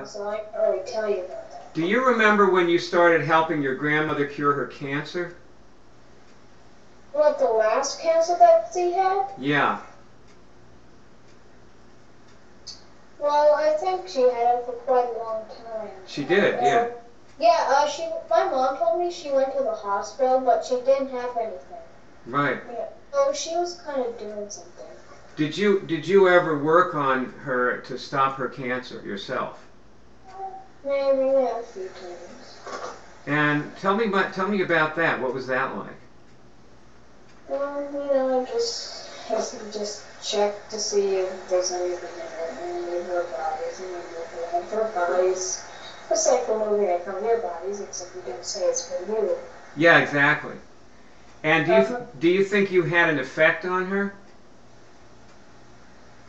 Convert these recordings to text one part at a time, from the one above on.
so I can't really tell you about that. Do you remember when you started helping your grandmother cure her cancer? What, the last cancer that she had? Yeah. Well, I think she had it for quite a long time. She did, yeah. Yeah, my mom told me she went to the hospital, but she didn't have anything. Right. Yeah, so she was kind of doing something. Did you ever work on her to stop her cancer yourself? Maybe a few times. And tell me about that. What was that like? Just check to see if there's anything in her bodies, and her bodies. Aside from moving from your bodies, except you don't say it's for you. Yeah, exactly. And do you think you had an effect on her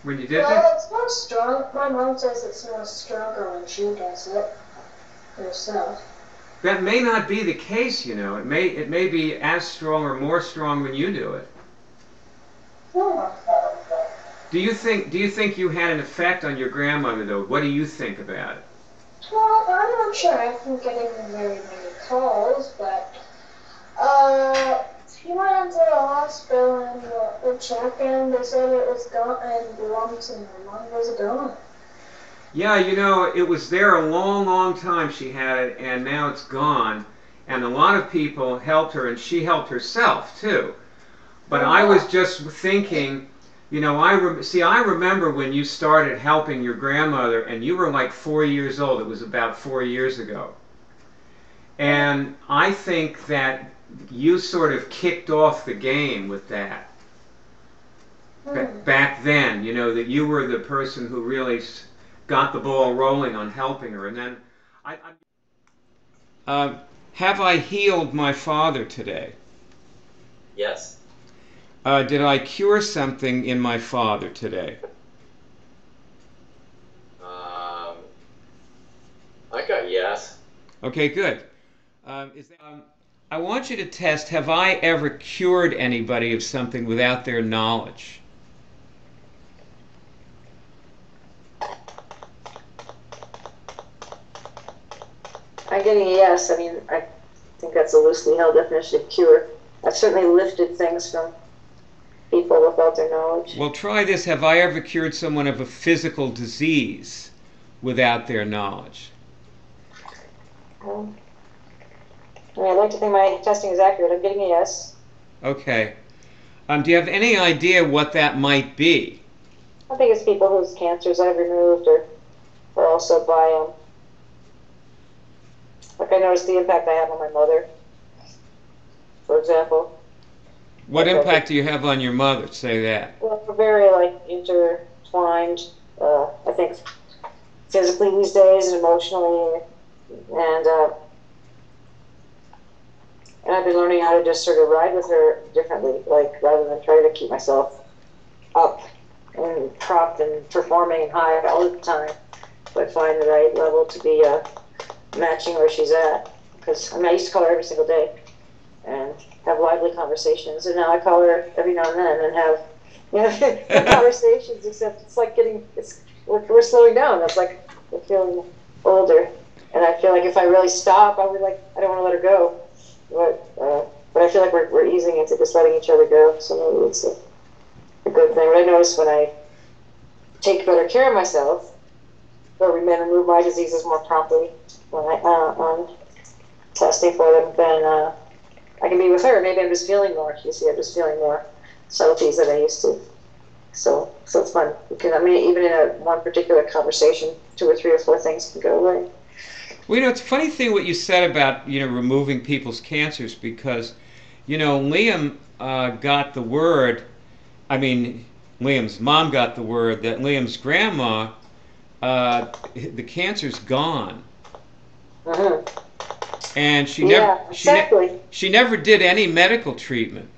when you did that? Well, it's more strong. My mom says it's more stronger when she does it herself. That may not be the case, you know. It may be as strong or more strong when you do it. Yeah. Do you think you had an effect on your grandmother though? What do you think about it? Well, I'm not sure. I've been getting very many calls, but she went into the hospital and the check, and they said it was gone, and the lumps in her lung was gone. Yeah, you know, it was there a long, long time she had it, and now it's gone. And a lot of people helped her, and she helped herself too. But I was just thinking, you know, I remember when you started helping your grandmother, and you were like 4 years old. It was about 4 years ago. And I think that you sort of kicked off the game with that. Back then, you know, that you were the person who really got the ball rolling on helping her. And then, have I healed my father today? Yes. Did I cure something in my father today? I got yes. Okay, good. I want you to test, have I ever cured anybody of something without their knowledge? I'm getting a yes. I mean, I think that's a loosely held definition of cure. I've certainly lifted things from people without their knowledge. Well, try this. Have I ever cured someone of a physical disease without their knowledge? I mean, I'd like to think my testing is accurate. I'm getting a yes. Okay. Do you have any idea what that might be? I think it's people whose cancers I've removed, or also by, like I noticed the impact I have on my mother, for example. What impact do you have on your mother? Say that. Well, we're very intertwined. I think physically these days and emotionally, and I've been learning how to just sort of ride with her differently, like rather than try to keep myself up and propped and performing and high all the time, but find the right level to be matching where she's at. Because I used to call her every single day and have lively conversations, and now I call her every now and then and have conversations. Except it's like we're slowing down. It's like we're feeling older, and I feel like if I really stop, I don't want to let her go. But I feel like we're easing into just letting each other go. So maybe it's a good thing. But I notice when I take better care of myself, or remove my diseases more promptly when I'm testing for them, then I can be with her. Maybe I'm just feeling more. You see, I'm just feeling more subtleties than I used to. So it's fun. Because even in one particular conversation, 2 or 3 or 4 things can go away. Well, you know, it's a funny thing what you said about, removing people's cancers, because, Liam got the word, Liam's mom got the word that Liam's grandma, the cancer's gone. Uh-huh. And she never did any medical treatment,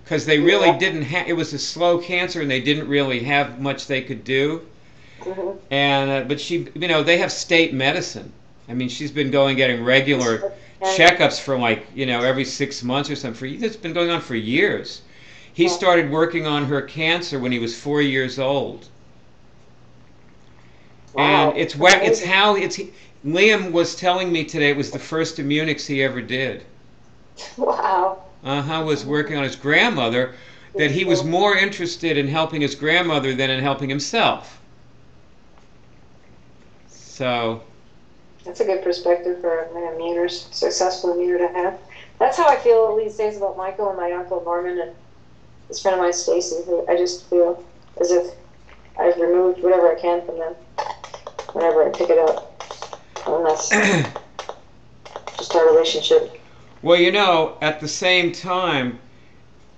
because they really didn't have, it was a slow cancer and they didn't really have much they could do. Mm-hmm. And but she, they have state medicine. She's been getting regular checkups for every 6 months or something. It's been going on for years. He started working on her cancer when he was 4 years old. And Wow. it's how it's. Liam was telling me today it was the first Immunix he ever did. Wow. Was working on his grandmother, that he was more interested in helping his grandmother than in helping himself. So. That's a good perspective for an immune, successful immune to have. That's how I feel these days about Michael and my uncle Norman and this friend of mine, Stacy. I just feel as if I've removed whatever I can from them whenever I pick it up. And that's just our relationship. Well, you know, at the same time,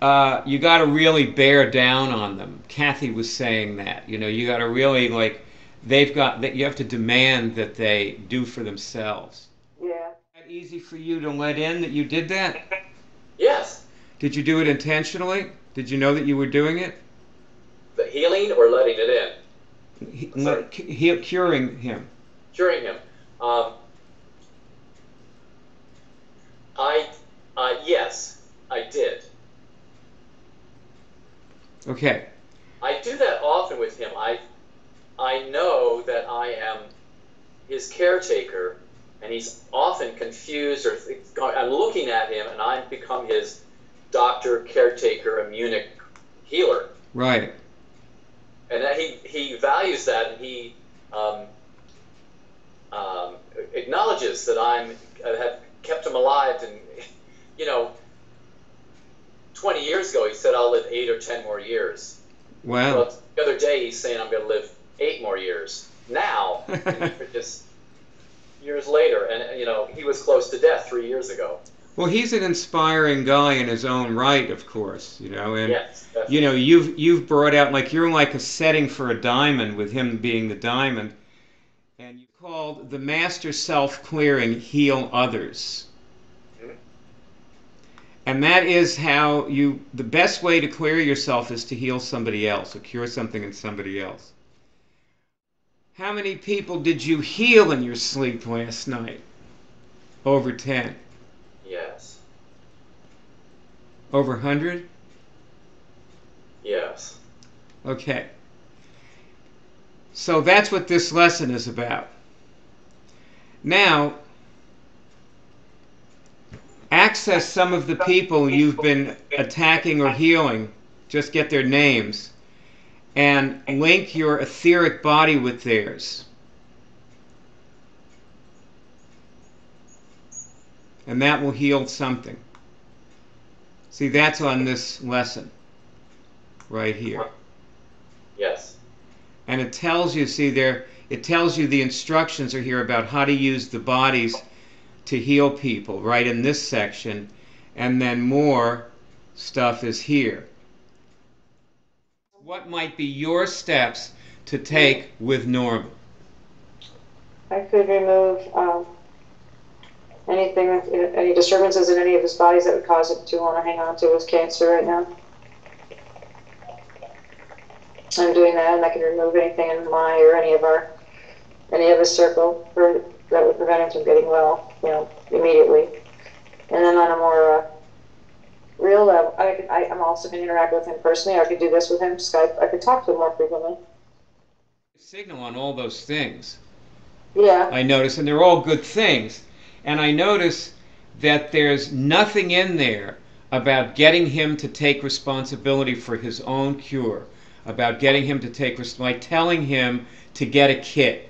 you got to really bear down on them. Kathy was saying that. You know, you got to really, like, you have to demand that they do for themselves. Yeah. Is that easy for you to let in that you did that? Yes. Did you do it intentionally? Did you know that you were doing it? The healing or letting it in? Curing him. Curing him. Yes, I did. Okay. I do that often with him. I know that I am his caretaker, and he's often confused, or I'm looking at him, and I've become his doctor, caretaker, immunic healer. Right. And that he values that, and he acknowledges that I have kept him alive. And, you know, 20 years ago, he said, I'll live 8 or 10 more years. Wow. Well, the other day, he's saying, I'm going to live 8 more years. Now, just years later, and, you know, he was close to death 3 years ago. Well, he's an inspiring guy in his own right, of course, you know, and yes, definitely. You know, you've brought out, like, you're like a setting for a diamond, with him being the diamond, and you called the master self-clearing heal others. Mm-hmm. And that is how the best way to clear yourself is to heal somebody else, or cure something in somebody else. How many people did you heal in your sleep last night? Over 10. Yes. Over 100? Yes. Okay. So that's what this lesson is about. Now, access some of the people you've been attacking or healing, just get their names, and link your etheric body with theirs. And that will heal something. See, that's on this lesson right here. Yes. And it tells you, see there, it tells you the instructions are here about how to use the bodies to heal people, right in this section, and then more stuff is here. What might be your steps to take with Norman? I could remove anything, any disturbances in any of his bodies that would cause him to want to hang on to his cancer right now. I'm doing that, and I can remove anything in my or any of his circle that would prevent him from getting well, you know, immediately. And then on a more real level, I'm also going to interact with him personally. I could do this with him, Skype. I could talk to him more frequently. Signal on all those things. Yeah. I notice, and they're all good things. And I notice that there's nothing in there about getting him to take responsibility for his own cure, about getting him to take, like telling him to get a kit,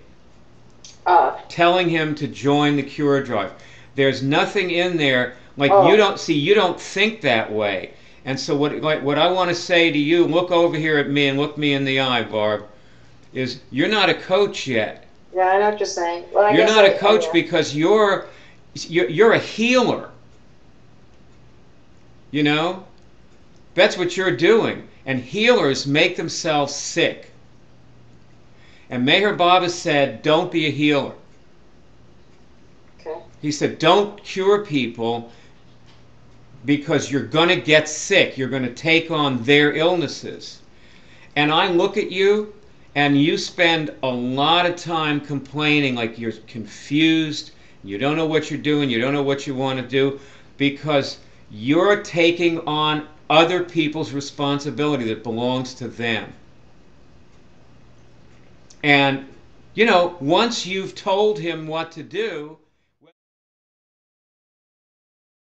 telling him to join the cure drive. There's nothing in there, like you don't think that way. And so what I want to say to you, look over here at me and look me in the eye, Barb, is you're not a coach yet. Yeah, I know what you're saying. Well, you're not a coach because you're a healer. You know? That's what you're doing. And healers make themselves sick. And Meher Baba said, don't be a healer. Okay. He said, don't cure people because you're going to get sick. You're going to take on their illnesses. And I look at you, and you spend a lot of time complaining, like you're confused, you don't know what you're doing, you don't know what you want to do, because you're taking on other people's responsibility that belongs to them. And you know, once you've told him what to do,